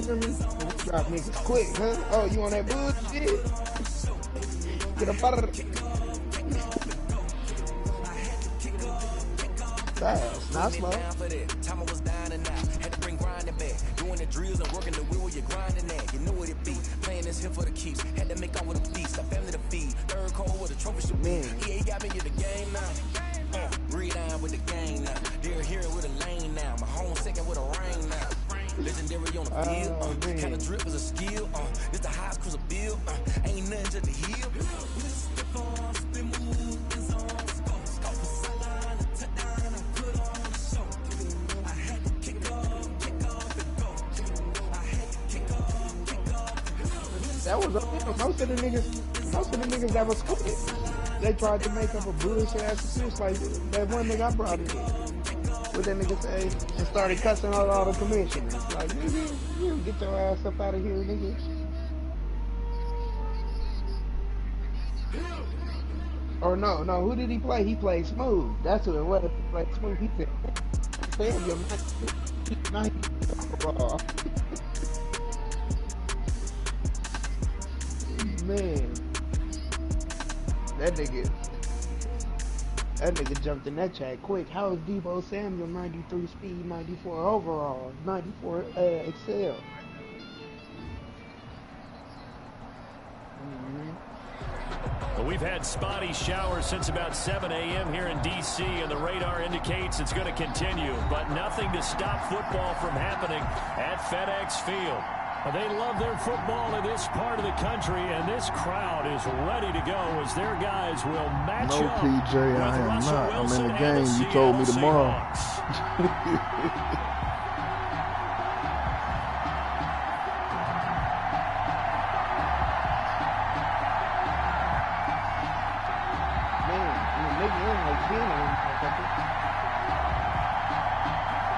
feel me? Drop niggas quick, huh? Oh, you on that bullshit? Get up out of there. Fast, not slow. Time I was dying and out. Had to bring grinding back. Doing the drills and working the wheel you're grinding at. You know what it be. Playing this here for the keeps. Had to make out with a feast. A family to feed. Third cold with a trophy to be. EA got me in the game now. Breathe on with the game now. They're here with a lane now. My home second with a rain now. Legendary on the field. Kind of drip is a skill. It's the highest cruiser bill. Ain't nothing just the hill. That was most of the niggas that was quit. They tried to make up a bullshit ass excuse like that one nigga I brought in. What that nigga say? And started cussing out all the commissioners. Like, nigga, you get your ass up out of here, nigga. Or no, who did he play? He played Smooth. That's who it was. He played Smooth. He said, "Damn, you're not overall." Man, that nigga jumped in that chat quick. How is Debo Samuel 93 speed, 94 overall, 94 excel? Well, we've had spotty showers since about 7 a.m. here in D.C., and the radar indicates it's going to continue, but nothing to stop football from happening at FedEx Field. They love their football in this part of the country, and this crowd is ready to go as their guys will match up. No, PJ, I am not. I'm in the game. You told me tomorrow.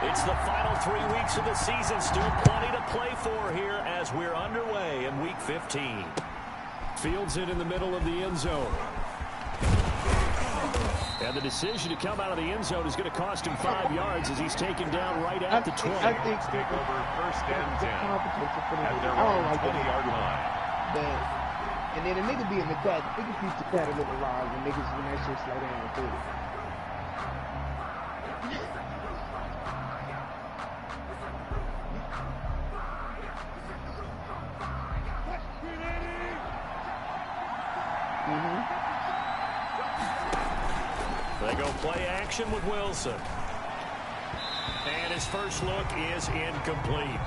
It's the final 3 weeks of the season. Still plenty to play for here as we're underway in Week 15. Fields it in the middle of the end zone. And the decision to come out of the end zone is going to cost him 5 yards as he's taken down right at the 20. I think take over first and 10 at their own 20-yard line. And then the nigga be in the cut. Niggas used to cut a little live and niggas when that shit slow down too. They go play action with Wilson. And his first look is incomplete.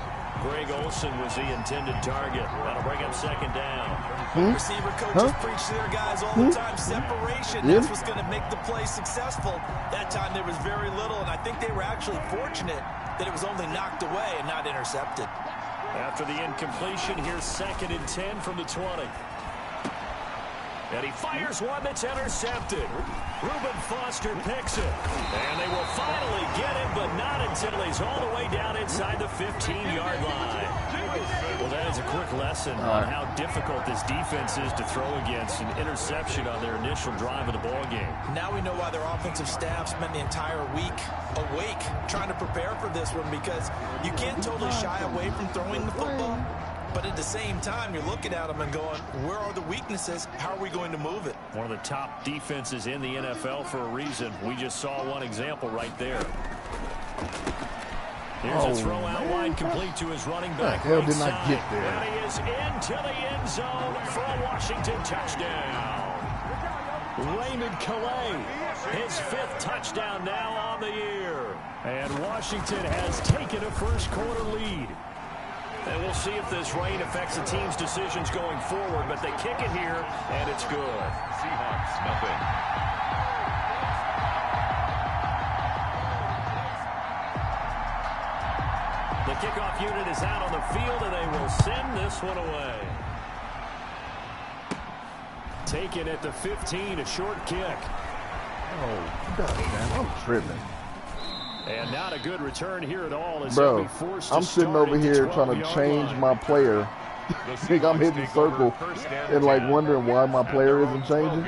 Greg Olsen was the intended target. That'll bring up second down. Receiver coaches preach to their guys all the time. Separation, that's what's going to make the play successful. That time there was very little, and I think they were actually fortunate that it was only knocked away and not intercepted. After the incompletion, here's second and 10 from the 20. And he fires one that's intercepted. Reuben Foster picks it. And they will finally get him, but not until he's all the way down inside the 15-yard line. Well, that is a quick lesson on how difficult this defense is to throw against an interception on their initial drive of the ballgame. Now we know why their offensive staff spent the entire week awake trying to prepare for this one, because you can't totally shy away from throwing the football. But at the same time, you're looking at them and going, where are the weaknesses? How are we going to move it? One of the top defenses in the NFL for a reason. We just saw one example right there. Here's a throw out wide complete to his running back. The hell did not get there? And he is into the end zone for a Washington touchdown. Raymond Calais, his 5th touchdown now on the year. And Washington has taken a first quarter lead. And we'll see if this rain affects the team's decisions going forward, but they kick it here, and it's good. Seahawks, nothing. The kickoff unit is out on the field, and they will send this one away. Taken at the 15, a short kick. Oh, goddamn, I'm tripping. And not a good return here at all. As bro, I'm sitting over here trying to change my player. I think I'm hitting circle and like wondering why my player isn't changing.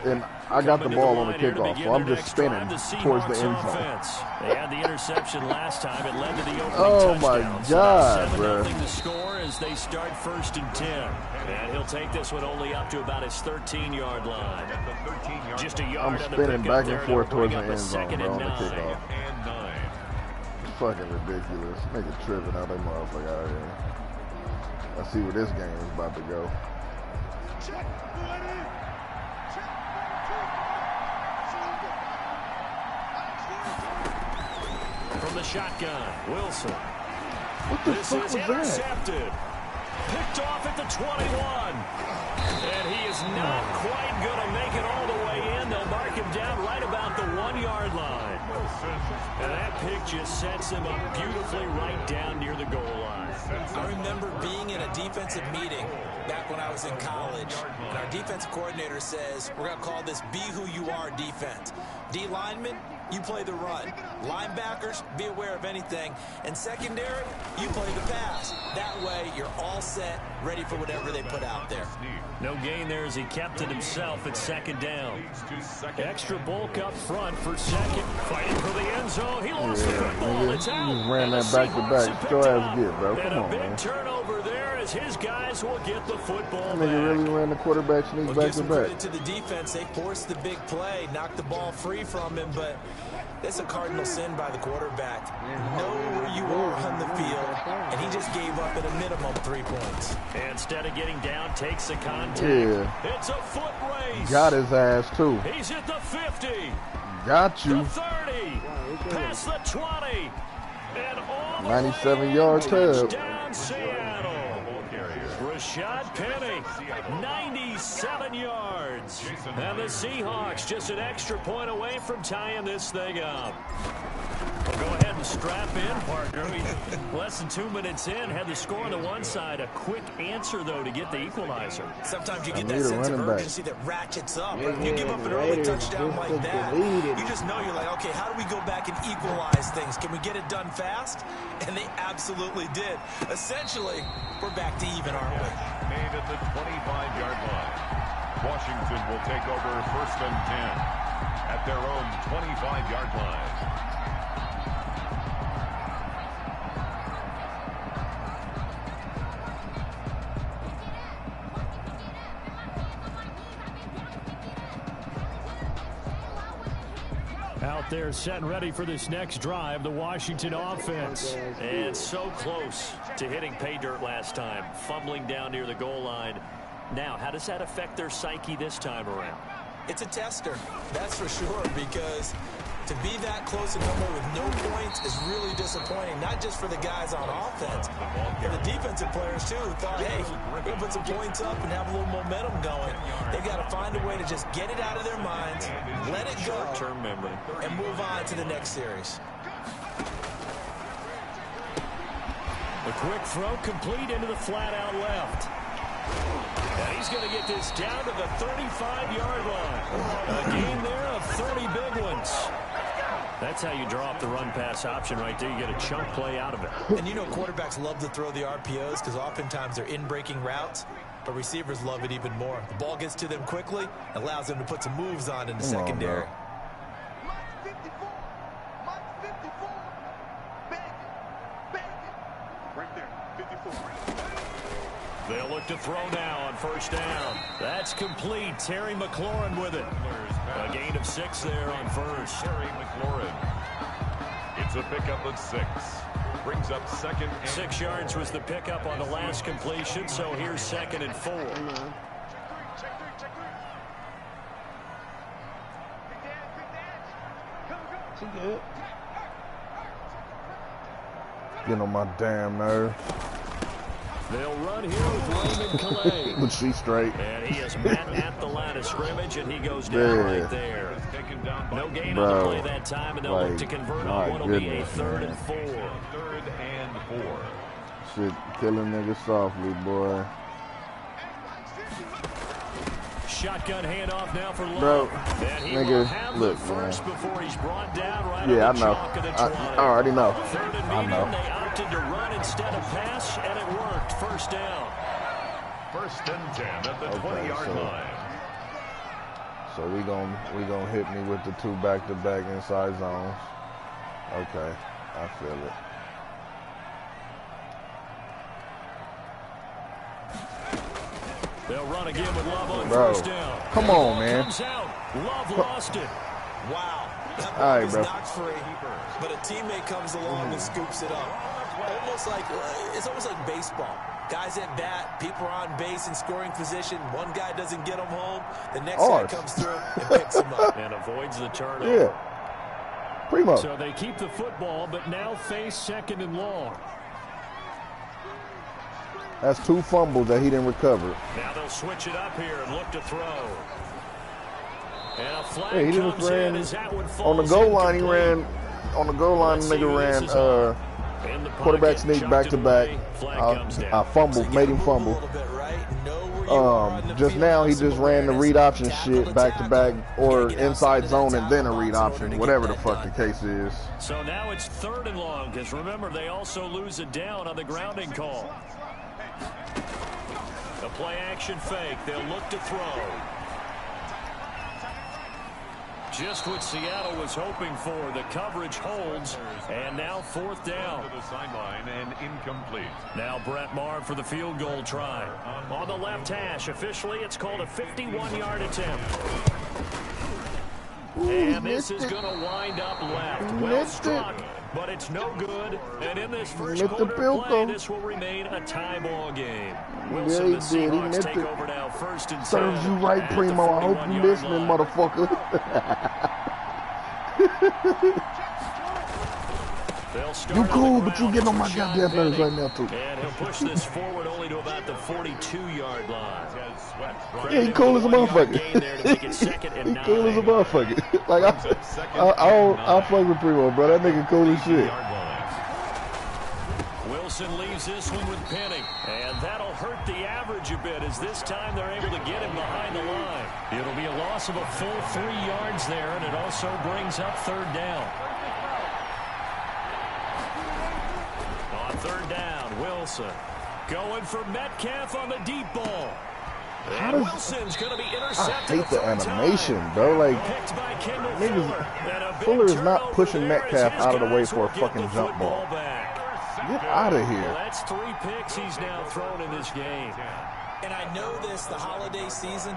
And I got the ball on the kickoff, so I'm just spinning towards the end zone. They had the interception last time. It led to the opening Oh my touchdown. God, So bro. 7-0 to score as they start 1st and 10. And he'll take this one only up to about his 13-yard line. Just a yard. I'm spinning back and forth towards the end zone, bro, on the kickoff. It's fucking ridiculous. Nigga tripping out that motherfucker out here. Let's see where this game is about to go. From the shotgun, Wilson. What the fuck was that? Intercepted. Picked off at the 21. And he is not quite going to make it all the way in. They'll mark him down right about the 1-yard line. And that pick just sets him up beautifully right down near the goal line. I remember being in a defensive meeting back when I was in college, and our defensive coordinator says, we're going to call this Be Who You Are defense. D linemen, you play the run. Linebackers, be aware of anything. And secondary, you play the pass. That way, you're all set, ready for whatever they put out there. No gain there as he kept it himself at 2nd down. Extra bulk up front for 2nd. Fighting for the end zone. He lost the football. It's out. He ran that back to back. Go ass get, bro. Come on, man. And a big turnover there as his guys will get the football That back. nigga really ran the quarterback sneak back Give to some back. credit to the defense. They forced the big play, knocked the ball free from him, but that's a cardinal sin by the quarterback. Know where you are on the field, and he just gave up at a minimum 3 points. Instead of getting down, takes the contact. Yeah. It's a foot race. Got his ass, too. He's at the 50. Got you. The 30. Past the 20. And all the 97-yard tub. touchdown Seattle. Rashad Penny, 97 yards. And the Seahawks just an extra point away from tying this thing up. Well, go ahead and strap in, partner. Less than 2 minutes in, had the score on the one side. A quick answer, though, to get the equalizer. Sometimes you get that sense of urgency that ratchets up. If you give up an early touchdown like that, you just know you're like, okay, how do we go back and equalize things? Can we get it done fast? And they absolutely did. Essentially, we're back to even, aren't we? Made at the 25-yard line. Washington will take over 1st and 10 at their own 25-yard line. Out there set and ready for this next drive, the Washington offense. And so close to hitting pay dirt last time, fumbling down near the goal line. Now, how does that affect their psyche this time around? It's a tester, that's for sure, because to be that close and come away with no points is really disappointing, not just for the guys on offense, but the defensive players, too, who thought, hey, we're going to put some points up and have a little momentum going. They've got to find a way to just get it out of their minds, let it go, Short-term memory, and move on to the next series. A quick throw complete into the flat out left. And he's going to get this down to the 35-yard line. A gain there of 30 big ones. That's how you draw up the run-pass option right there. You get a chunk play out of it. And you know quarterbacks love to throw the RPOs because oftentimes they're in-breaking routes, but receivers love it even more. The ball gets to them quickly, allows them to put some moves on in the secondary. They'll look to throw now on 1st down. That's complete. Terry McLaurin with it. A gain of 6 there on 1st. Terry McLaurin. It's a pickup of 6. Brings up 2nd and 6 yards was the pickup on the last completion, so here's 2nd and 4. Getting on my damn nerve. They'll run here with Raymond Calais. But she's straight. And he is met at the line of scrimmage, and he goes down right there. No gain on the play that time, and they'll look to convert on what will be a 3rd and 4. 3rd and 4. Shit, killing niggas softly, boy. Shotgun handoff now for Love. Bro, and he nigga, will have look, the first man. before he's brought down right Yeah, on the I know. chalk of the 20. I already know. 3rd and I medium, know. they opted to run instead of pass, and it worked. 1st down. 1st and 10 at the 20-yard line. So we gonna hit me with the 2 back-to-back inside zones. Okay, I feel it. They'll run again with Love on bro, first down. come on, man. Comes out. Love lost it. Wow. That All ball right, is bro. not free, but a teammate comes along and scoops it up. It's almost like baseball. Guys at bat, people are on base in scoring position. One guy doesn't get them home. The next guy comes through and picks him up. And avoids the turnover. Yeah. Primo. So they keep the football, but now face 2nd and long. That's 2 fumbles that he didn't recover. Now they'll switch it up here and look to throw. And a flag Yeah, he comes just ran in as that one on the falls goal line. He incomplete. ran on the goal line. Let's see Nigga who this ran is on. In the quarterback pocket, sneak chucked back it to back. away. Flag comes down. I fumbled, made him fumble. Just now he just ran the read option shit back to back or inside zone and then a read option, whatever the fuck the case is. So now it's 3rd and long because remember they also lose it down on the grounding call. A play action fake. They'll look to throw. Just what Seattle was hoping for. The coverage holds, and now 4th down. To the sideline and incomplete. Now Brett Maher for the field goal try. On the left hash, officially it's called a 51-yard attempt. And this is going to wind up left. Well struck, but it's no good. And in this first quarter play, this will remain a tie ball game. Wilson, the Seahawks take over now 1st and 10. Serves you right, Primo. I hope you listening, motherfucker. You cool, but you getting on my goddamn nerves right now, too. And he'll push this forward only to about the 42-yard line. Yeah, he cool as a motherfucker. He cool as a motherfucker. Like, I fuck with Primo, bro. That nigga cool as shit. Wilson leaves this one with Penny, and that'll hurt the average a bit as this time they're able to get him behind the line. It'll be a loss of a full 3 yards there, and it also brings up 3rd down. On 3rd down, Wilson going for Metcalf on the deep ball. And Wilson's going to be intercepted. I hate the animation, bro. Like, niggas, Fuller is not pushing Metcalf out of the way for a fucking jump ball. Get out of here. Well, that's 3 picks he's now thrown in this game. And I know this, the holiday season,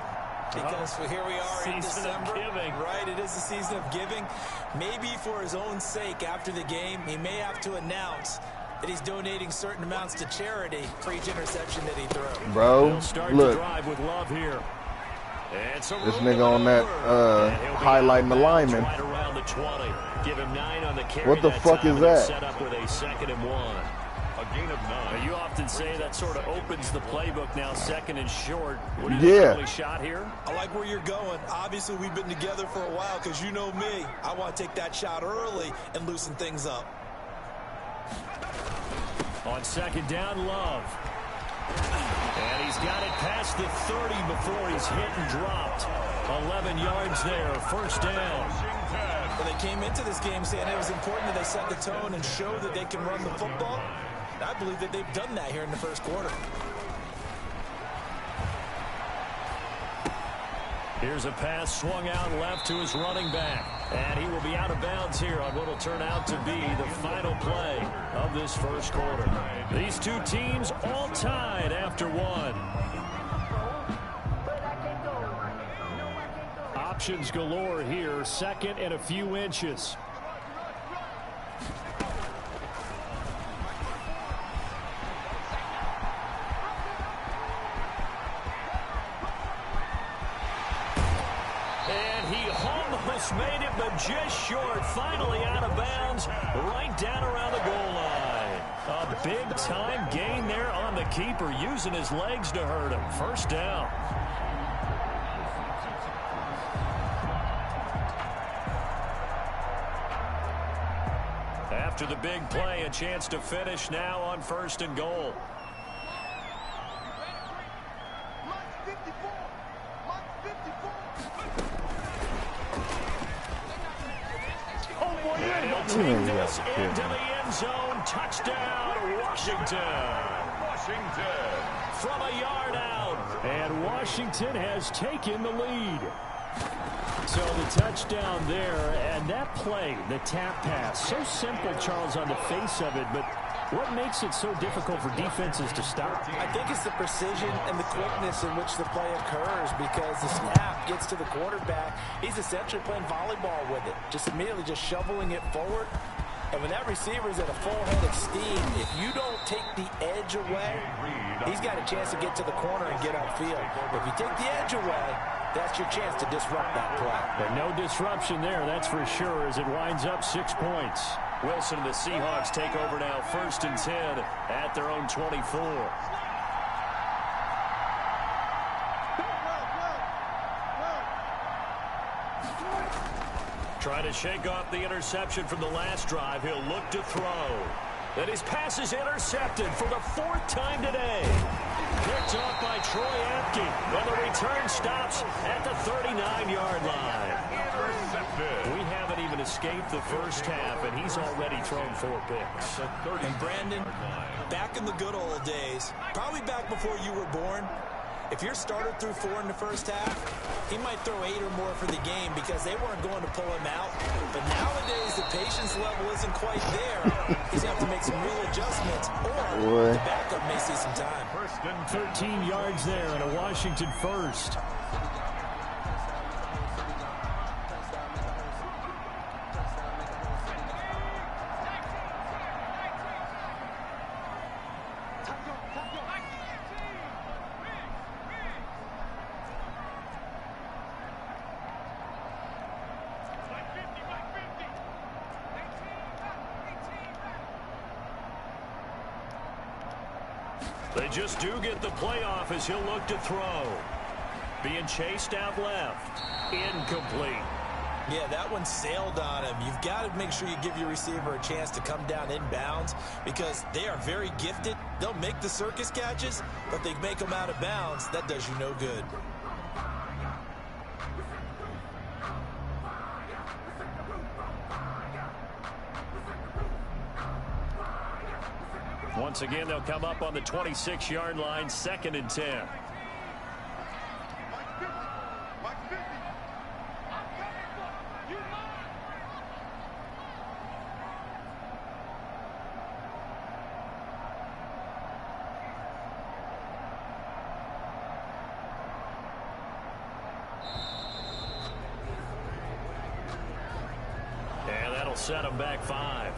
because here we are in December. Right, it is the season of giving. Maybe for his own sake after the game, he may have to announce that he's donating certain amounts to charity for each interception that he throws. Bro, look. Drive with Love here. This nigga on that highlighting the lineman. Right around the 20. Give him 9 on the carry. What the fuck is that? Set up with a 2nd and 1. A gain of 9. You often say that sort of opens the playbook now, 2nd and short. What do you think, shot here? I like where you're going. Obviously, we've been together for a while because you know me. I want to take that shot early and loosen things up. On 2nd down, Love. And he's got it past the 30 before he's hit and dropped. 11 yards there, 1st down. Well, they came into this game saying it was important that they set the tone and show that they can run the football. And I believe that they've done that here in the 1st quarter. Here's a pass swung out left to his running back. And he will be out of bounds here on what will turn out to be the final play of this 1st quarter. These 2 teams all tied after 1. Options galore here, 2nd and a few inches. Made it, but just short. Finally out of bounds, right down around the goal line. A big-time gain there on the keeper, using his legs to hurt him. 1st down. After the big play, a chance to finish now on 1st and goal. Take this into the end zone. Touchdown, Washington. From a yard out. And Washington has taken the lead. So the touchdown there, and that play, the tap pass, so simple, Charles, on the face of it, but what makes it so difficult for defenses to stop? I think it's the precision and the quickness in which the play occurs, because the snap gets to the quarterback. He's essentially playing volleyball with it, just immediately just shoveling it forward. And when that receiver is at a full head of steam, if you don't take the edge away, he's got a chance to get to the corner and get upfield. If you take the edge away, that's your chance to disrupt that play. But no disruption there, that's for sure, as it winds up 6 points. Wilson and the Seahawks take over now, 1st and 10 at their own 24. Trying to shake off the interception from the last drive. He'll look to throw. And his pass is intercepted for the 4th time today. Picked off by Troy Apke. And the return stops at the 39-yard line. Intercepted. We haven't even escaped the first half, and he's already thrown 4 picks. And Brandon, back in the good old days, probably back before you were born, if your starter threw 4 in the first half, he might throw 8 or more for the game because they weren't going to pull him out. But nowadays, the patience level isn't quite there. He's going to have to make some real adjustments, or the backup may see some time. 13 yards there and a Washington first. They just do get the playoff as he'll look to throw. Being chased out left. Incomplete. Yeah, that one sailed on him. You've got to make sure you give your receiver a chance to come down inbounds because they are very gifted. They'll make the circus catches, but they make them out of bounds. That does you no good. Once again, they'll come up on the 26-yard line, 2nd and 10. And that'll set them back 5.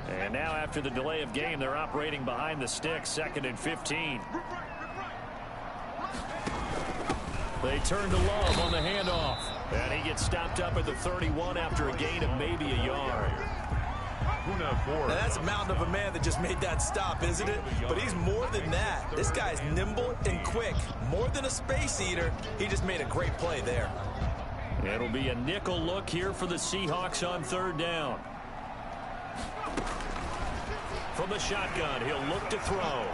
And now after the delay of game, they're operating behind the sticks, 2nd and 15. They turn to Love on the handoff. And he gets stopped up at the 31 after a gain of maybe a yard. Now that's a mountain of a man that just made that stop, isn't it? But he's more than that. This guy's nimble and quick. More than a space eater. He just made a great play there. It'll be a nickel look here for the Seahawks on 3rd down. From the shotgun, he'll look to throw.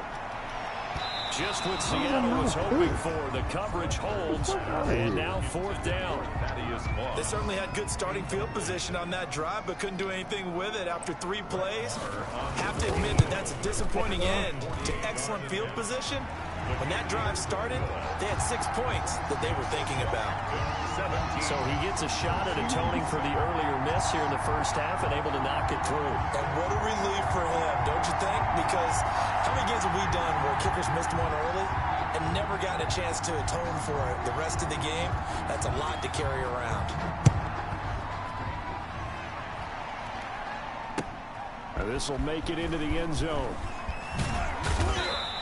Just what Seattle was hoping for. The coverage holds, and now 4th down. They certainly had good starting field position on that drive, but couldn't do anything with it after 3 plays. Have to admit that that's a disappointing end to excellent field position. When that drive started, they had 6 points that they were thinking about. So he gets a shot at atoning for the earlier miss here in the first half and able to knock it through. And what a relief for him, don't you think? Because how many games have we done where kickers missed one early and never gotten a chance to atone for it the rest of the game? That's a lot to carry around. This will make it into the end zone.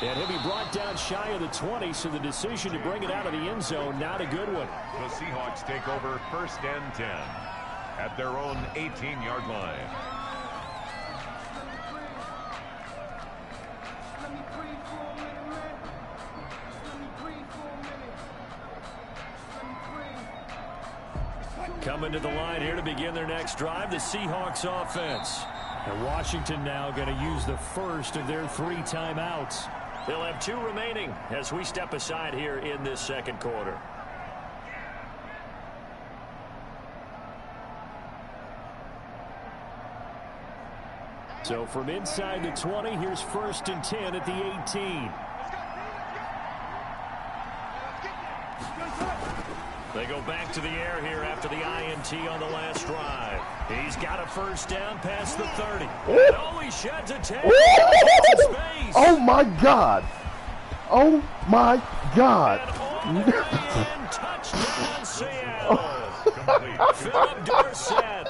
And he'll be brought down shy of the 20, so the decision to bring it out of the end zone, not a good one. The Seahawks take over 1st and 10 at their own 18-yard line. Coming to the line here to begin their next drive, the Seahawks offense. And Washington now going to use the first of their 3 timeouts. They'll have 2 remaining as we step aside here in this second quarter. So from inside the 20, here's 1st and 10 at the 18. They go back to the air here after the INT on the last drive. He's got a first down past the 30. Oh, he sheds a tackle. Oh, my God. Oh, my God. Touchdown, Seattle. Philip Dorsett,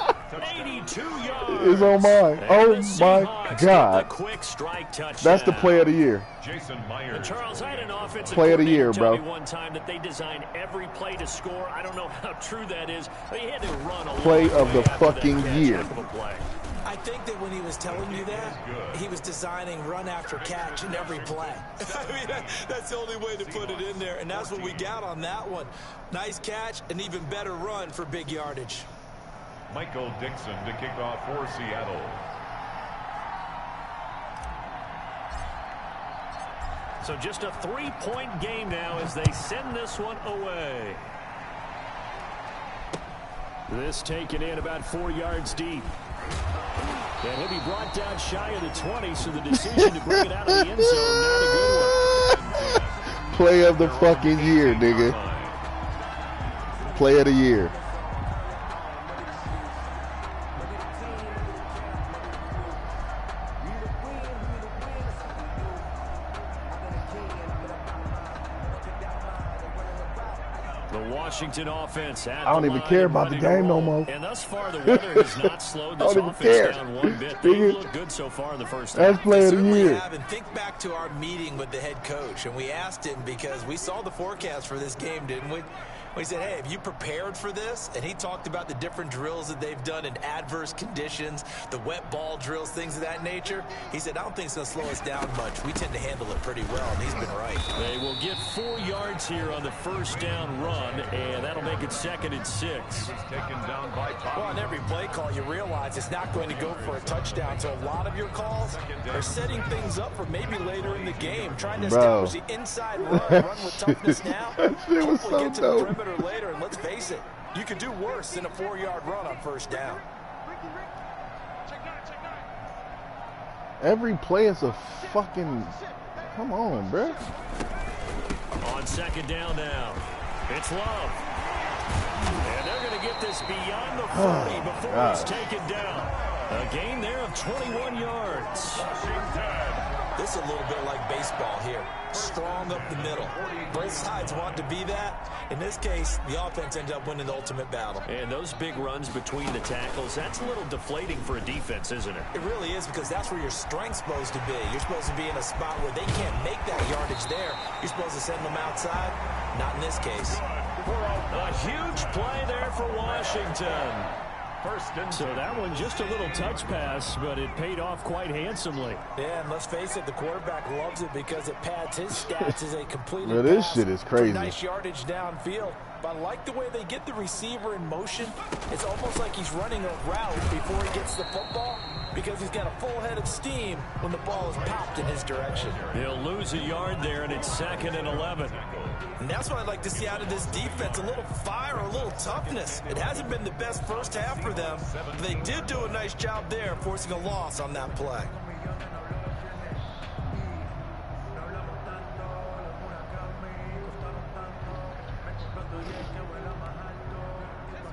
82 yards. It's on mine. Oh, my God. Quick strike touchdown. That's the play of the year. Jason Myers. Charles, I had an offensive play of the year, bro. Tell me one time that they designed every play to score. I don't know how true that is. But he had to run a play of the fucking year. I think that when he was telling you that, he was designing run after catch in every play. I mean, that's the only way to put it in there, and that's what we got on that one. Nice catch, an even better run for big yardage. Michael Dixon to kick off for Seattle. So just a 3-point game now as they send this one away. This taken in about 4 yards deep. And he'll be brought down shy of the 20, so the decision to bring it out of the end zone, not a good one. Play of the fucking year, nigga. Play of the year. Washington offense. I don't even care about the game no more. And thus far, the weather has not slowed this offense down one bit. They look good so far in the first half. That's play of the year. And think back to our meeting with the head coach, and we asked him because we saw the forecast for this game, didn't we? We said, hey, have you prepared for this? And he talked about the different drills that they've done in adverse conditions, the wet ball drills, things of that nature. He said, I don't think it's going to slow us down much. We tend to handle it pretty well, and he's been right. They will get 4 yards here on the first down run, and that'll make it 2nd and 6. Taken down by Tom. Well, on every play call, you realize it's not going to go for a touchdown. So a lot of your calls are setting things up for maybe later in the game, trying to establish the inside run with toughness now. Hopefully get to the perimeter later, and let's face it, you could do worse than a 4-yard run on first down. Every play is a fucking... Come on, bro. On 2nd down now, it's Love. And they're going to get this beyond the 40 before he's taken down. A gain there of 21 yards. This is a little bit like baseball here. Strong up the middle. Both sides want to be that. In this case, the offense ends up winning the ultimate battle. And those big runs between the tackles, that's a little deflating for a defense, isn't it? It really is, because that's where your strength's supposed to be. You're supposed to be in a spot where they can't make that yardage there. You're supposed to send them outside. Not in this case. A huge play there for Washington. So that one just a little touch pass, but it paid off quite handsomely. Yeah, and let's face it, the quarterback loves it because it pads his stats as a completed pass. This shit is crazy. Nice yardage downfield. But I like the way they get the receiver in motion. It's almost like he's running a route before he gets the football, because he's got a full head of steam when the ball is popped in his direction. He'll lose a yard there, and it's 2nd and 11. And that's what I'd like to see out of this defense, a little fire, a little toughness. It hasn't been the best first half for them, but they did do a nice job there, forcing a loss on that play.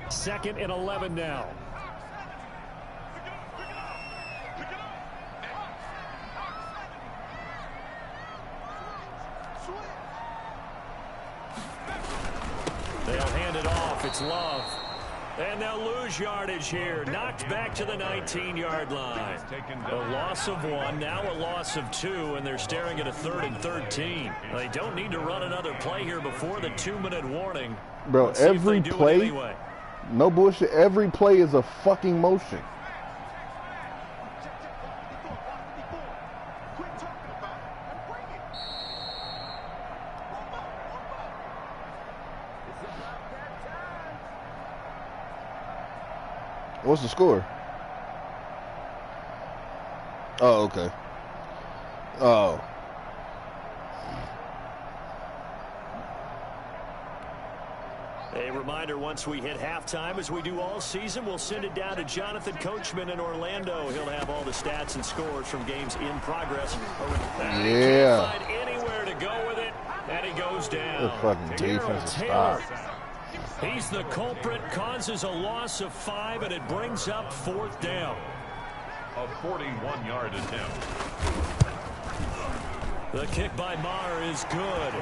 Second and 11 now. They'll hand it off. It's Love. And they'll lose yardage here. Knocked back to the 19-yard line. A loss of 1, now a loss of 2, and they're staring at a 3rd and 13. They don't need to run another play here before the 2-minute warning. Bro, every play, anyway. No bullshit, every play is a fucking motion. What's the score? Oh, okay. Oh. A reminder, once we hit halftime, as we do all season, we'll send it down to Jonathan Coachman in Orlando. He'll have all the stats and scores from games in progress. And he can't find anywhere to go with it, and he goes down. Good fucking defensive stop. He's the culprit, causes a loss of 5, and it brings up 4th down. A 41-yard attempt. The kick by Maher is good,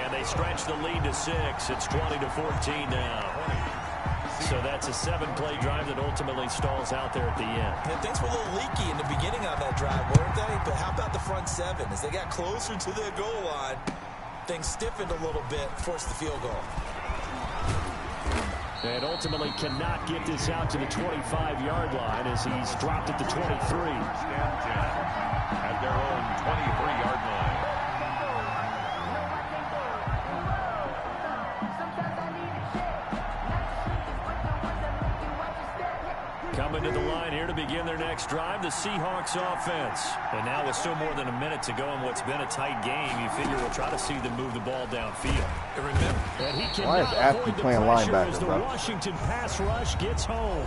and they stretch the lead to 6. It's 20-14 now. So that's a 7-play drive that ultimately stalls out there at the end. Yeah, things were a little leaky in the beginning on that drive, weren't they? But how about the front 7? As they got closer to the goal line, things stiffened a little bit, forced the field goal. And ultimately cannot get this out to the 25-yard line as he's dropped at the 23. At their own 23-yard line. Coming to the line here to begin their next drive, the Seahawks offense. And now with still more than a minute to go in what's been a tight game, you figure we'll try to see them move the ball downfield. And remember, that he cannot avoid the pressure as the Washington pass rush gets home.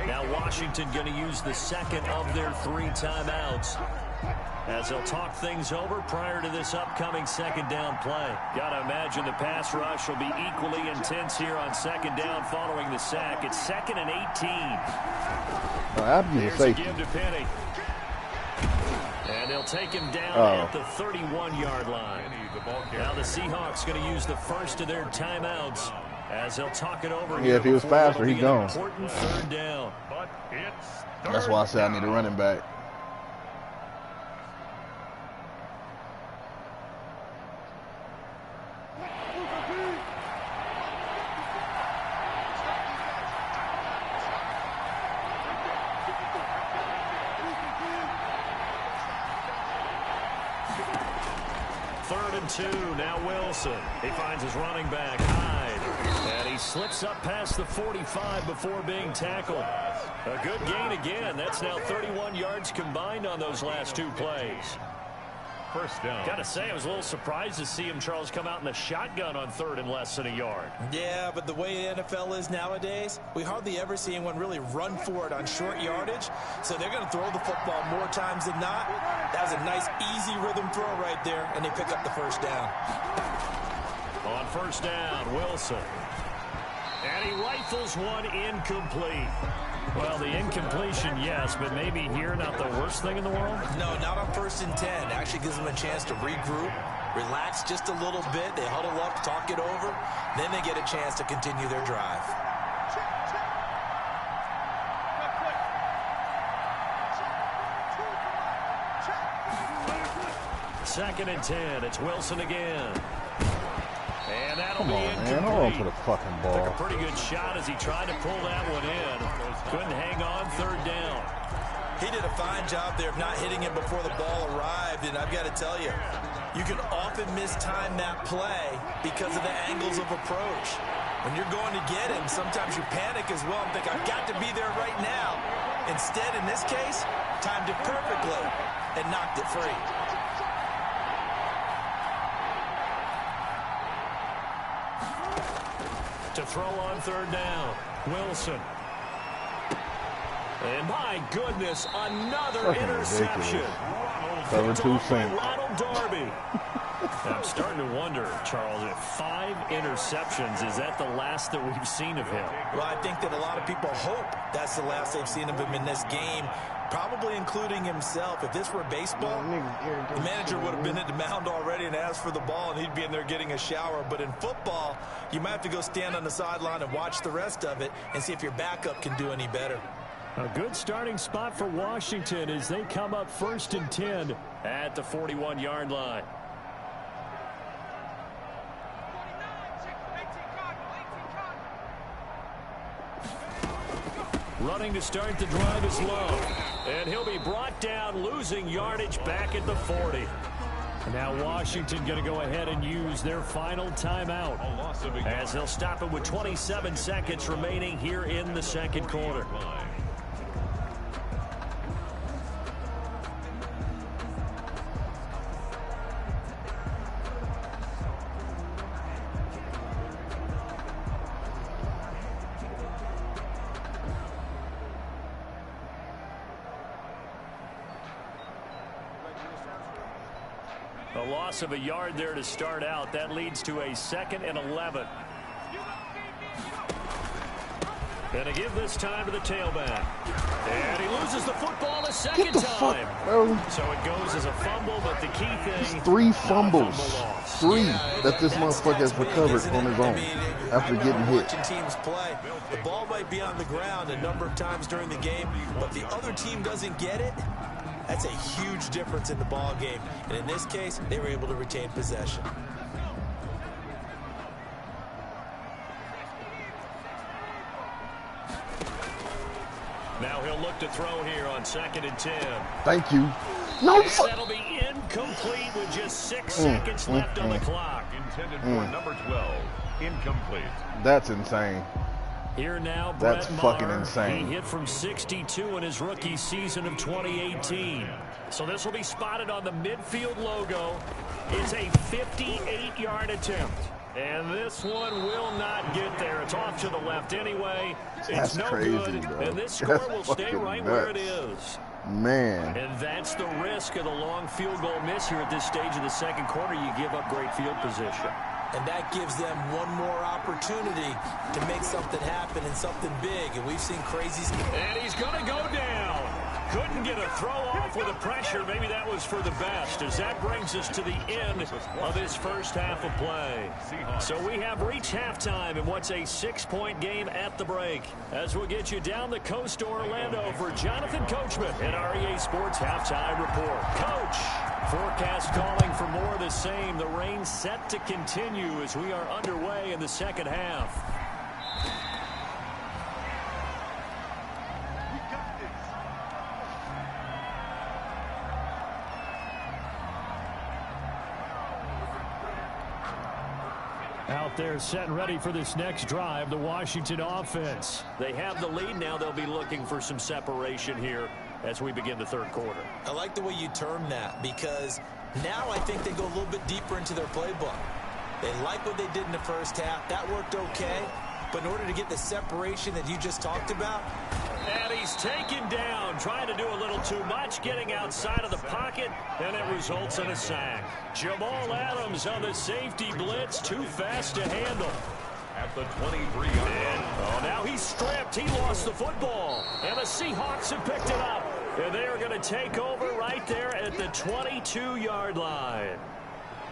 Now Washington going to use the second of their 3 timeouts as they'll talk things over prior to this upcoming second down play. Got to imagine the pass rush will be equally intense here on second down following the sack. It's 2nd and 18. There's a give to Penny. And they'll take him down at the 31-yard line. Now the Seahawks going to use the first of their timeouts as they'll talk it over. Yeah, if he was faster, he's gone. Important 3rd down. That's why I said I need a running back. Now Wilson. He finds his running back, Hyde. And he slips up past the 45 before being tackled. A good gain again. That's now 31 yards combined on those last 2 plays. First down. Got to say, I was a little surprised to see him, Charles, come out in the shotgun on 3rd and less than a yard. Yeah, but the way the NFL is nowadays, we hardly ever see anyone really run for it on short yardage. So they're going to throw the football more times than not. That was a nice, easy rhythm throw right there, and they pick up the first down. On first down, Wilson. And he rifles one incomplete. Well, the incompletion, yes, but maybe here not the worst thing in the world? No, not on 1st and 10. Actually gives them a chance to regroup, relax just a little bit. They huddle up, talk it over. Then they get a chance to continue their drive. Second and 10. It's Wilson again. And that'll be incomplete. Man, hold on to the fucking ball. Took a pretty good shot as he tried to pull that one in. Couldn't hang on 3rd down. He did a fine job there of not hitting him before the ball arrived. And I've got to tell you, you can often mistime that play because of the angles of approach. When you're going to get him, sometimes you panic as well and think, I've got to be there right now. Instead, in this case, timed it perfectly and knocked it free. To throw on 3rd down, Wilson. And my goodness, another fucking interception. Cover 2 Saint. Ronald Darby. I'm starting to wonder, Charles, if 5 interceptions, is that the last that we've seen of him? Well, I think that a lot of people hope that's the last they've seen of him in this game, probably including himself. If this were baseball, the manager would have been at the mound already and asked for the ball, and he'd be in there getting a shower. But in football, you might have to go stand on the sideline and watch the rest of it and see if your backup can do any better. A good starting spot for Washington as they come up 1st and 10 at the 41-yard line. Running to start the drive is Lowe. And he'll be brought down, losing yardage back at the 40. Now Washington going to go ahead and use their final timeout as they'll stop it with 27 seconds remaining here in the second quarter. A loss of a yard there to start out. That leads to a 2nd and 11. And to give this time to the tailback. And he loses the football a second time. So it goes as a fumble, but the key thing... 3 fumbles. 3 that this motherfucker has recovered on his own after getting hit. Watching teams play, the ball might be on the ground a number of times during the game, but the other team doesn't get it. That's a huge difference in the ball game. And in this case, they were able to retain possession. Now he'll look to throw here on 2nd and 10. Thank you. No. And that'll be incomplete with just 6 seconds left on the clock. Intended for number 12. Incomplete. That's insane. Here now, That's Brett fucking Maher. insane. He hit from 62 in his rookie season of 2018. So this will be spotted on the midfield logo. It's a 58-yard attempt. And this one will not get there. It's off to the left anyway. It's no good. Bro. And this score will stay right where it is. Man. And that's the risk of the long field goal miss here at this stage of the second quarter. You give up great field position. And that gives them one more opportunity to make something happen and something big. And we've seen crazy. And he's going to go down. Couldn't get a throw off with the pressure. Maybe that was for the best, as that brings us to the end of this first half of play. So we have reached halftime in what's a 6-point game at the break. As we'll get you down the coast to Orlando for Jonathan Coachman at REA Sports Halftime Report. Coach, forecast calling for more of the same. The rain set to continue as we are underway in the second half. Out there set and ready for this next drive, the Washington offense. They have the lead now. They'll be looking for some separation here as we begin the third quarter. I like the way you term that, because now I think they go a little bit deeper into their playbook. They like what they did in the first half. That worked okay. But in order to get the separation that you just talked about. And he's taken down, trying to do a little too much, getting outside of the pocket, and it results in a sack. Jamal Adams on the safety blitz, too fast to handle. At the 23-yard line. Oh, now he's stripped. He lost the football. And the Seahawks have picked it up. And they are going to take over right there at the 22-yard line.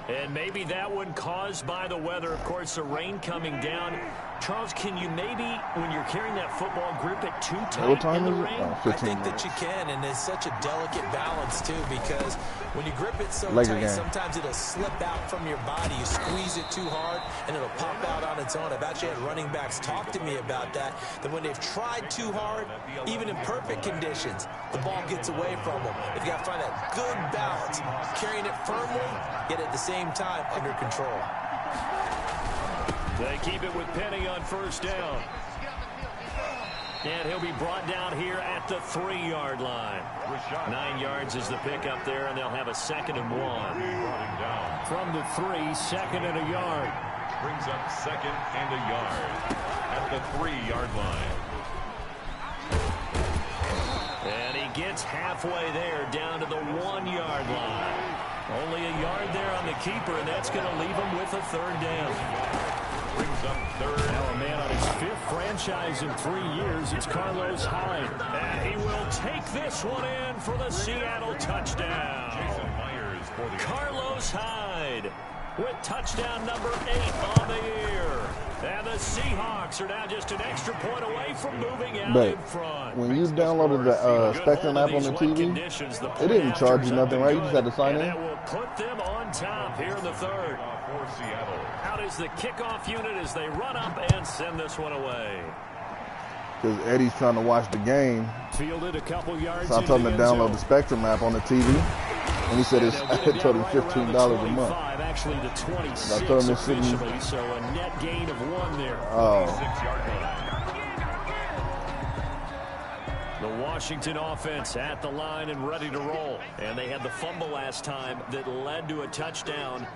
And maybe that one caused by the weather. Of course, the rain coming down. Charles, can you maybe, when you're carrying that football, grip it too tight in the rain? I think that you can, and it's such a delicate balance, too, because when you grip it so tight, sometimes it'll slip out from your body. You squeeze it too hard, and it'll pop out on its own. I've actually had running backs talk to me about that when they've tried too hard, even in perfect conditions, the ball gets away from them. You've got to find that good balance, carrying it firmly, yet at the same time under control. They keep it with Penny on first down. And he'll be brought down here at the 3-yard line. 9 yards is the pickup there, and they'll have a 2nd and 1. From the 3, 2nd and a yard. Brings up 2nd and a yard at the 3-yard line. And he gets halfway there, down to the 1-yard line. Only a yard there on the keeper, and that's going to leave him with a 3rd down. Brings up 3rd. Now a man on his 5th franchise in 3 years. It's Carlos Hyde. And he will take this one in for the Seattle touchdown. Jason Myers for the Carlos Hyde with touchdown number 8 on the year. And the Seahawks are now just an extra point away from moving out in front. When you downloaded the Spectrum app on the TV, it didn't charge you nothing, right? You just had to sign in. And that will put them on top here in the 3rd. for Seattle. Out is the kickoff unit as they run up and send this one away. Because Eddie's trying to watch the game. Fielded a couple yards. So I told him to download the Spectrum app on the TV. And he said it told him $15 a month. Actually, the 26 I told him it's officially, so a net gain of 1 there. Oh. 6-yard line. The Washington offense at the line and ready to roll. And they had the fumble last time that led to a touchdown.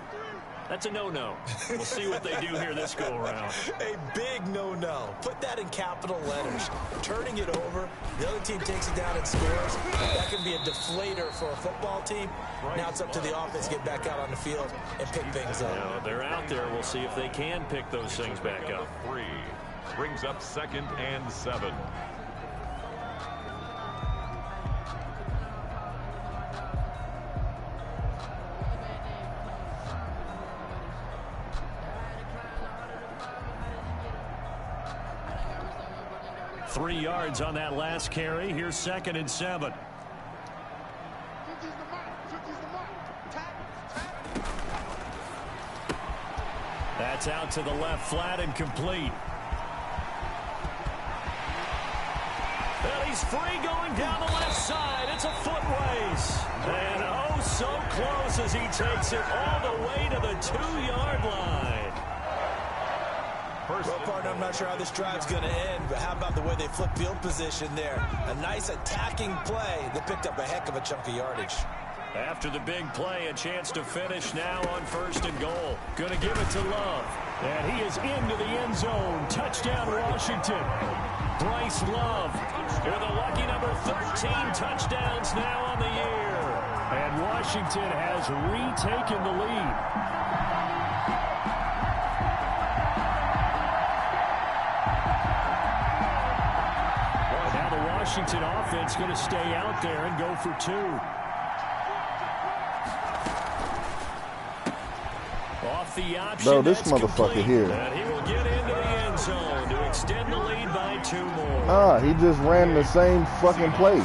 That's a no-no. We'll see what they do here this go-around. A big no-no. Put that in capital letters. Turning it over, the other team takes it down and scores. That can be a deflator for a football team. Now it's up to the offense to get back out on the field and pick things up. Yeah, they're out there. We'll see if they can pick those things back up. 3 brings up 2nd and 7. Three yards on that last carry. Here's 2nd and 7. That's out to the left flat and complete. And he's free going down the left side. It's a foot race. And oh, so close as he takes it all the way to the 2-yard line. Well, partner, I'm not sure how this drive's going to end, but how about the way they flip field position there? A nice attacking play that picked up a heck of a chunk of yardage. After the big play, a chance to finish now on 1st and goal. Going to give it to Love. And he is into the end zone. Touchdown, Washington. Bryce Love with a lucky number 13 touchdowns now on the year. And Washington has retaken the lead. Washington offense going to stay out there and go for 2. Off the option. Bro, this motherfucker here. And he will get into the end zone to extend the lead by 2 more. Nah, he just ran the same fucking play. 21.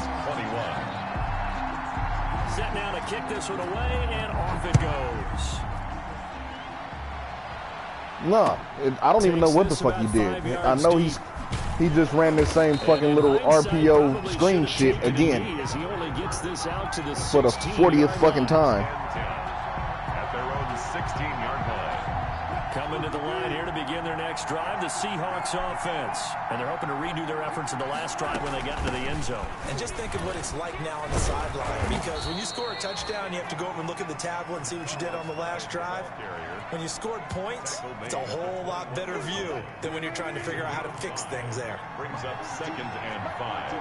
Set now to kick this one away, and off it goes. Nah, I don't even know what the fuck he did. I know he just ran this same fucking little RPO screen shit again for the 40th fucking time. At their own 16-yard line. Coming to the line here to begin their next drive, the Seahawks offense. And they're hoping to redo their efforts in the last drive when they got into the end zone. And just think of what it's like now on the sideline, because when you score a touchdown, you have to go over and look at the tablet and see what you did on the last drive. When you scored points, it's a whole lot better view than when you're trying to figure out how to fix things there. Brings up 2nd and 5.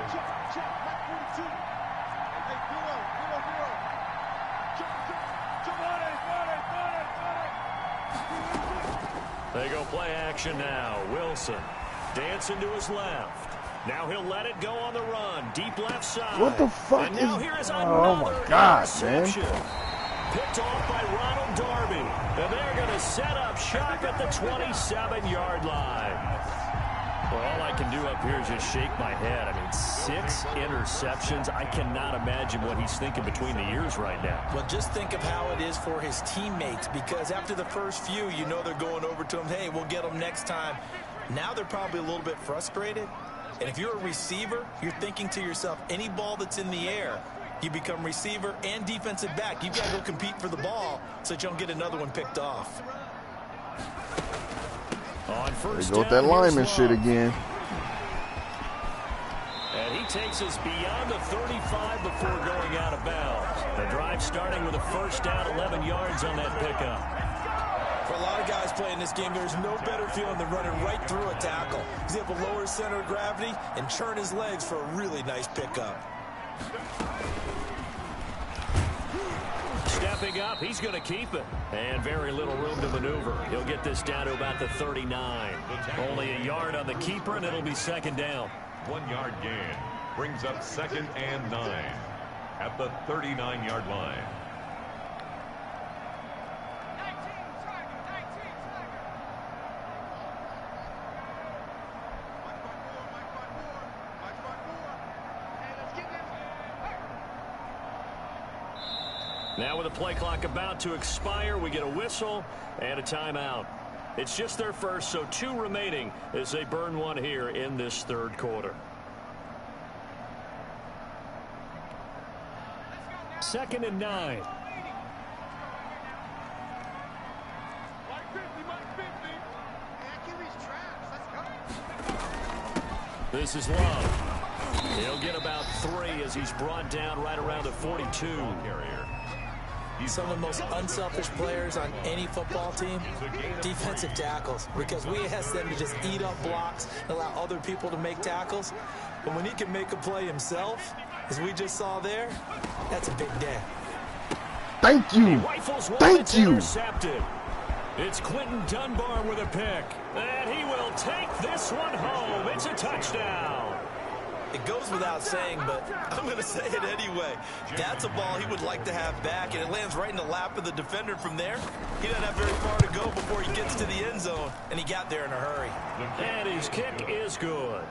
They go play action now. Wilson dancing to his left. Now he'll let it go on the run. Deep left side. What the fuck and now here is oh my God, man. Picked off by Ronald Darby. And they're going to set up shop at the 27-yard line. Well, all I can do up here is just shake my head. I mean, 6 interceptions. I cannot imagine what he's thinking between the ears right now. Well, just think of how it is for his teammates, because after the first few, you know they're going over to him, hey, we'll get them next time. Now they're probably a little bit frustrated. And if you're a receiver, you're thinking to yourself, any ball that's in the air, you become receiver and defensive back. You've got to go compete for the ball so that you don't get another one picked off. On first down, that lineman shit again. And he takes us beyond the 35 before going out of bounds. The drive starting with a first down, 11 yards on that pickup. For a lot of guys playing this game, there's no better feeling than running right through a tackle. He's able to lower his center of gravity and churn his legs for a really nice pickup. Stepping up, he's going to keep it. And very little room to maneuver. He'll get this down to about the 39. Only a yard on the keeper, and it'll be 2nd down. 1-yard gain. Brings up 2nd and 9 at the 39-yard line. Now with the play clock about to expire, we get a whistle and a timeout. It's just their first, so 2 remaining as they burn one here in this 3rd quarter. 2nd and 9. This is Love. He'll get about 3 as he's brought down right around the 42. Carrier. Some of the most unselfish players on any football team, defensive tackles, because we ask them to just eat up blocks and allow other people to make tackles. But when he can make a play himself, as we just saw there, that's a big day. Thank you. Thank you. It's Quentin Dunbar with a pick. And he will take this one home. It's a touchdown. It goes without saying, but I'm going to say it anyway. That's a ball he would like to have back, and it lands right in the lap of the defender from there. He doesn't have very far to go before he gets to the end zone, and he got there in a hurry. And his kick is good.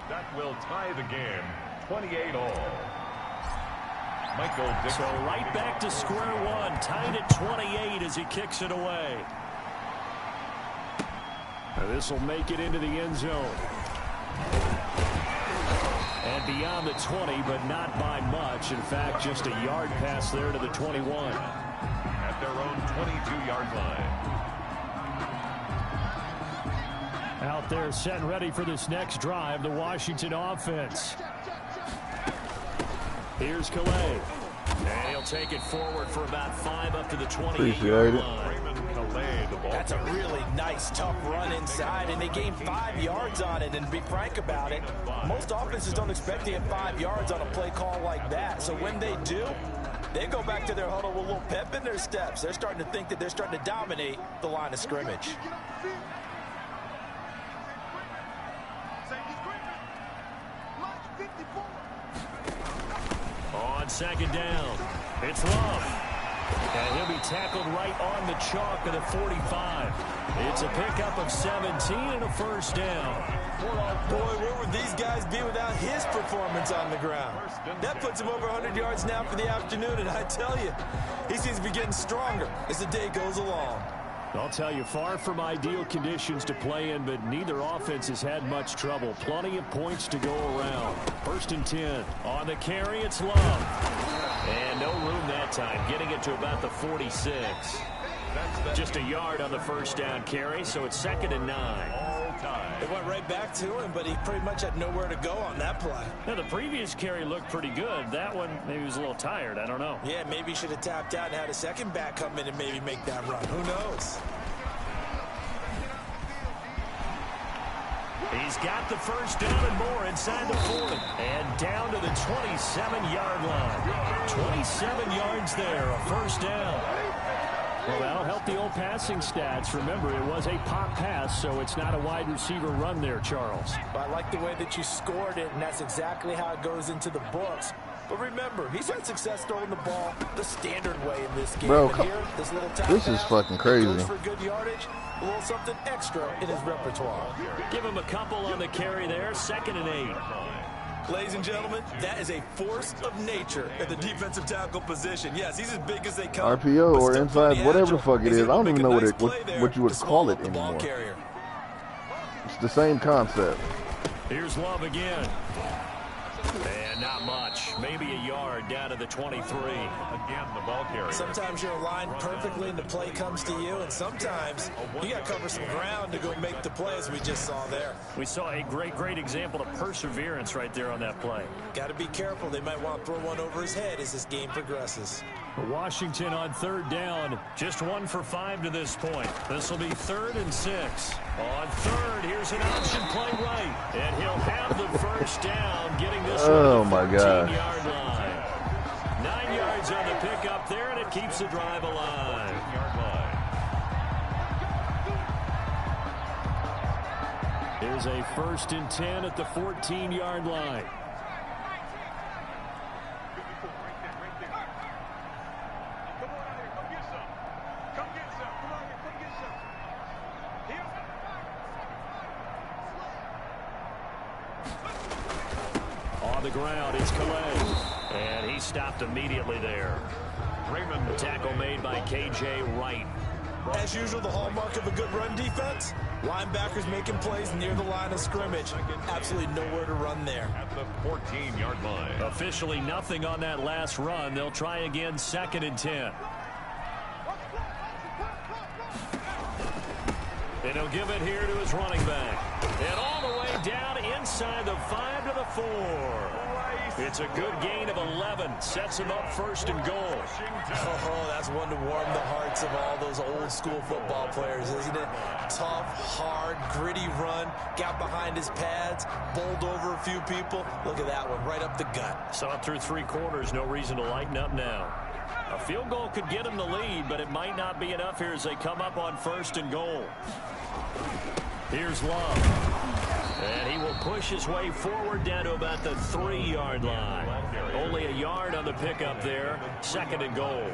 That will tie the game, 28-all. Michael Dixon. So right back to square one, tied at 28 as he kicks it away. This will make it into the end zone. And beyond the 20, but not by much. In fact, just a yard pass there to the 21. At their own 22-yard line. Out there set and ready for this next drive, the Washington offense. Here's Calais. And he'll take it forward for about 5 up to the 28-yard line. That's a really nice, tough run inside, and they gained 5 yards on it. And to be frank about it, most offenses don't expect to get 5 yards on a play call like that. So when they do, they go back to their huddle with a little pep in their steps. They're starting to think that they're starting to dominate the line of scrimmage. On second down, it's Love. And he'll be tackled right on the chalk of the 45. It's a pickup of 17 and a first down. Boy, where would these guys be without his performance on the ground? That puts him over 100 yards now for the afternoon, and I tell you, he seems to be getting stronger as the day goes along. I'll tell you, far from ideal conditions to play in, but neither offense has had much trouble. Plenty of points to go around. 1st and 10. On the carry, it's Love. And no room that time, getting it to about the 46. Just a yard on the first down carry, so it's 2nd and 9. It went right back to him, but he pretty much had nowhere to go on that play. Now, the previous carry looked pretty good. That one, maybe he was a little tired. I don't know. Yeah, maybe he should have tapped out and had a second back come in and maybe make that run. Who knows? He's got the first down and more inside the 40. And down to the 27-yard line. 27 yards there, a first down. Well, that'll help the old passing stats. Remember, it was a pop pass, so it's not a wide receiver run there, Charles. I like the way that you scored it, and that's exactly how it goes into the books. But remember, he's had success throwing the ball the standard way in this game. Bro, here, this is fucking crazy. Goes for good yardage, a little something extra in his repertoire. Give him a couple on the carry there, 2nd and 8. Ladies and gentlemen, that is a force of nature at the defensive tackle position. Yes, he's as big as they come. RPO or inside, whatever the fuck it is. I don't even know what you would call it anymore. It's the same concept. Here's Love again. And not much. Maybe a yard down to the 23. Again, the ball carrier. Sometimes you're aligned perfectly and the play comes to you, and sometimes you got to cover some ground to go make the play, as we just saw there. We saw a great example of perseverance right there on that play. Got to be careful. They might want to throw one over his head as this game progresses. Washington on 3rd down. Just 1 for 5 to this point. This will be 3rd and 6. On 3rd, here's an option play right. And he'll have the first down, getting this one to the 14-yard line. 9 yards on the pickup there, and it keeps the drive alive. Here's a 1st and 10 at the 14-yard line. On the ground, it's Calais. And he stopped immediately there. Raymond, the tackle made by K.J. Wright. As usual, the hallmark of a good run defense, linebackers making plays near the line of scrimmage. Absolutely nowhere to run there. At the 14-yard line. Officially nothing on that last run. They'll try again, 2nd and 10. And he'll give it here to his running back. And all the way down inside the 5 to the 4. It's a good gain of 11. Sets him up first and goal. Oh, that's one to warm the hearts of all those old school football players, isn't it? Tough, hard, gritty run. Got behind his pads, bowled over a few people. Look at that one, right up the gut. Saw it through 3 quarters. No reason to lighten up now. A field goal could get him the lead, but it might not be enough here as they come up on first and goal. Here's Love. And he will push his way forward down to about the 3-yard line. Only a yard on the pickup there. Second and goal.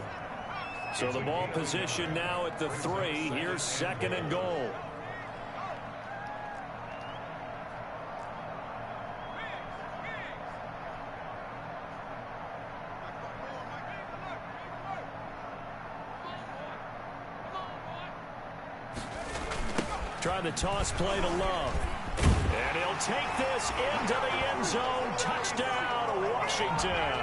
So the ball position now at the 3. Here's second and goal. Trying the toss play to Love. And he'll take this into the end zone. Touchdown, Washington.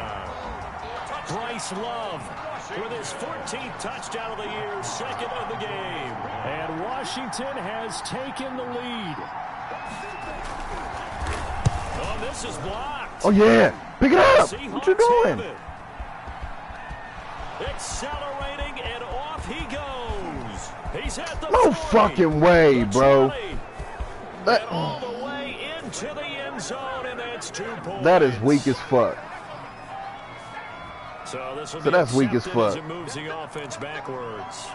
Bryce Love with his 14th touchdown of the year, second of the game. And Washington has taken the lead. Oh, this is blocked. Oh, yeah. Pick it up. What you doing? Accelerating, and off he goes. He's at the No fucking way, bro. That, all the way into the end zone, and that's 2 points. That is weak as fuck. So that's weak as fuck. It moves the offense backwards.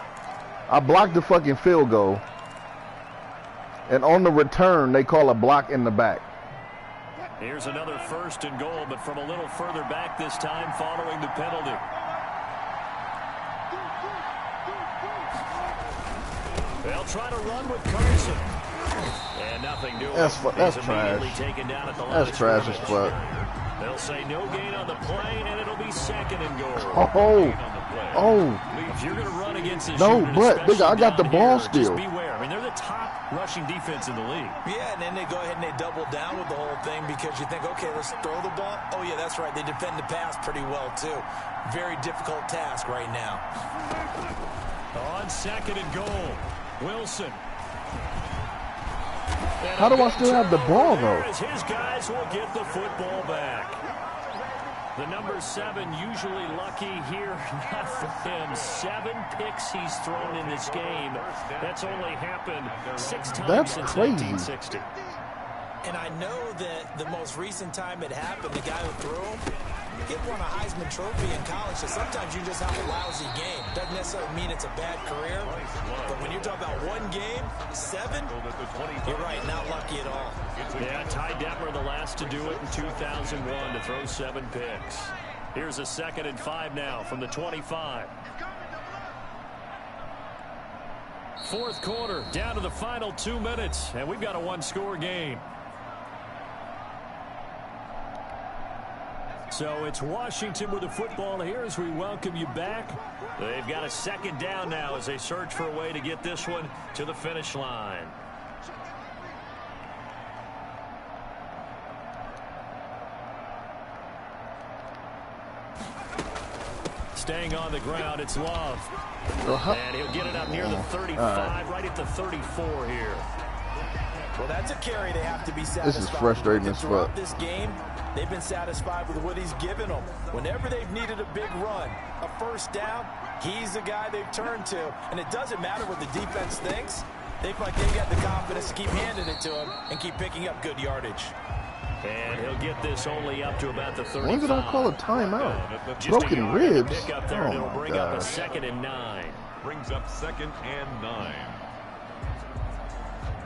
I blocked the fucking field goal, and on the return, they call a block in the back. Here's another first and goal, but from a little further back this time following the penalty. They'll try to run with Carson. And nothing doing. That's trash. Taken down at the That's trash as fuck. They'll say no gain on the play, and it'll be second and goal. Oh. If you're going to run against this no, but I got the ball here, still. Just beware. I mean, they're the top rushing defense in the league. Yeah, and then they go ahead and they double down with the whole thing because you think, okay, let's throw the ball. Oh, yeah, that's right. They defend the pass pretty well, too. Very difficult task right now. On second and goal, Wilson. How do I still have the ball, though? His guys will get the football back. The number 7 usually lucky here, not for him. 7 picks he's thrown in this game. That's only happened 6 times since 1960. And I know that the most recent time it happened, the guy who threw him, he won a Heisman Trophy in college, so sometimes you just have a lousy game. Doesn't necessarily mean it's a bad career, but when you're talking about one game, 7, you're right, not lucky at all. Yeah, Ty Detmer, the last to do it in 2001, to throw 7 picks. Here's a 2nd and 5 now from the 25. Fourth quarter, down to the final 2 minutes, and we've got a 1-score game. So it's Washington with the football here as we welcome you back. They've got a 2nd down now as they search for a way to get this one to the finish line. Staying on the ground, it's Love. And he'll get it up near the 35, right at the 34 here. Well, that's a carry they have to be satisfied with. This is frustrating as fuck. This game, they've been satisfied with what he's given them. Whenever they've needed a big run, a first down, he's the guy they've turned to. And it doesn't matter what the defense thinks. They feel like they've got the confidence to keep handing it to him and keep picking up good yardage. And he'll get this only up to about the 35. When did I call a timeout? Broken ribs. Up there, and it'll my bring God. up a 2nd and 9. Brings up 2nd and 9.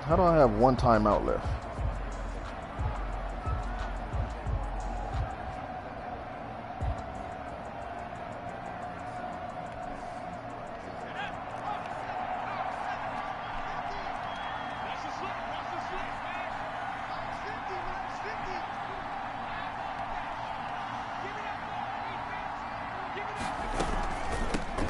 How do I have 1 timeout left?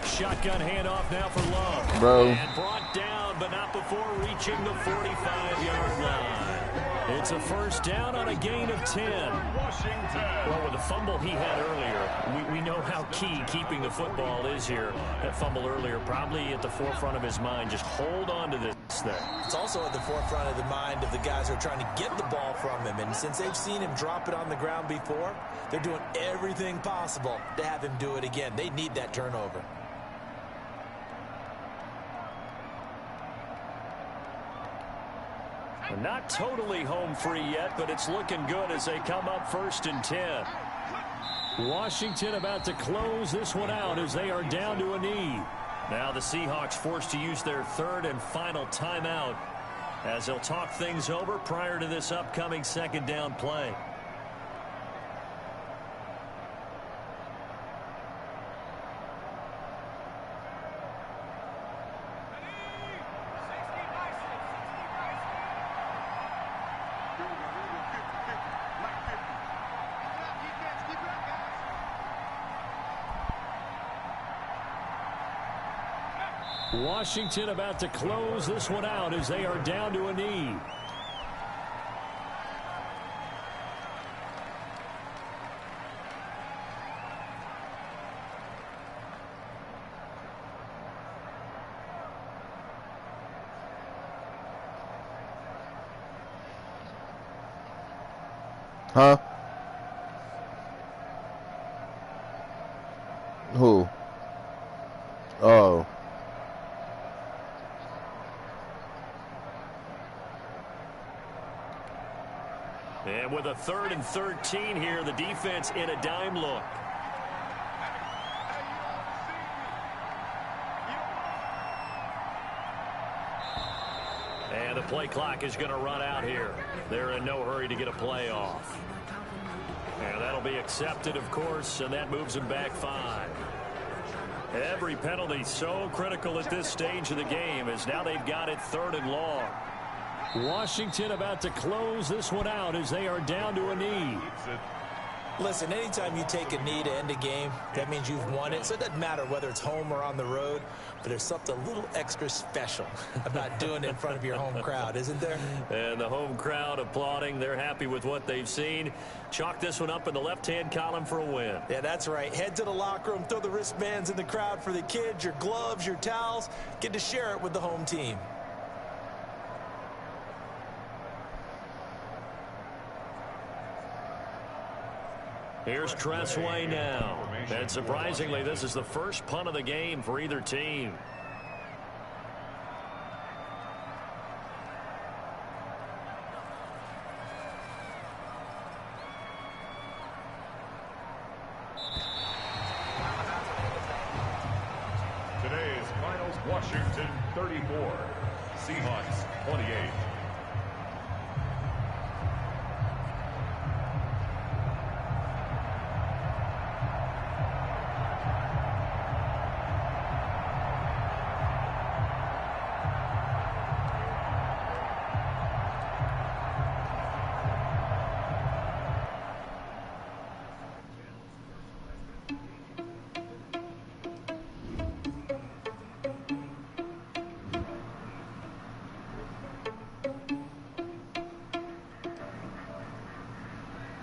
Shotgun handoff now for Love. Bro. And brought down, but not before reaching the 45-yard line. It's a first down on a gain of 10. Well, with the fumble he had earlier, we know how key keeping the football is here. That fumble earlier probably at the forefront of his mind. Just hold on to this thing. It's also at the forefront of the mind of the guys who are trying to get the ball from him. And since they've seen him drop it on the ground before, they're doing everything possible to have him do it again. They need that turnover. We're not totally home free yet, but it's looking good as they come up 1st and 10. Washington about to close this one out as they are down to a knee. Now the Seahawks forced to use their 3rd and final timeout as they'll talk things over prior to this upcoming 2nd down play. Washington about to close this one out as they are down to a knee. Huh? Who? Oh. And with a 3rd and 13 here, the defense in a dime look. And the play clock is going to run out here. They're in no hurry to get a play off. And that'll be accepted, of course, and that moves them back 5. Every penalty so critical at this stage of the game as now they've got it 3rd and long. Washington about to close this one out as they are down to a knee. Listen, anytime you take a knee to end a game, that means you've won it. So it doesn't matter whether it's home or on the road, but there's something a little extra special about doing it in front of your home crowd, isn't there? And the home crowd applauding. They're happy with what they've seen. Chalk this one up in the left-hand column for a win. Yeah, that's right. Head to the locker room, throw the wristbands in the crowd for the kids, your gloves, your towels. Get to share it with the home team. Here's Tressway now. And surprisingly, this is the first punt of the game for either team. Today's finals: Washington 34, Seahawks 28.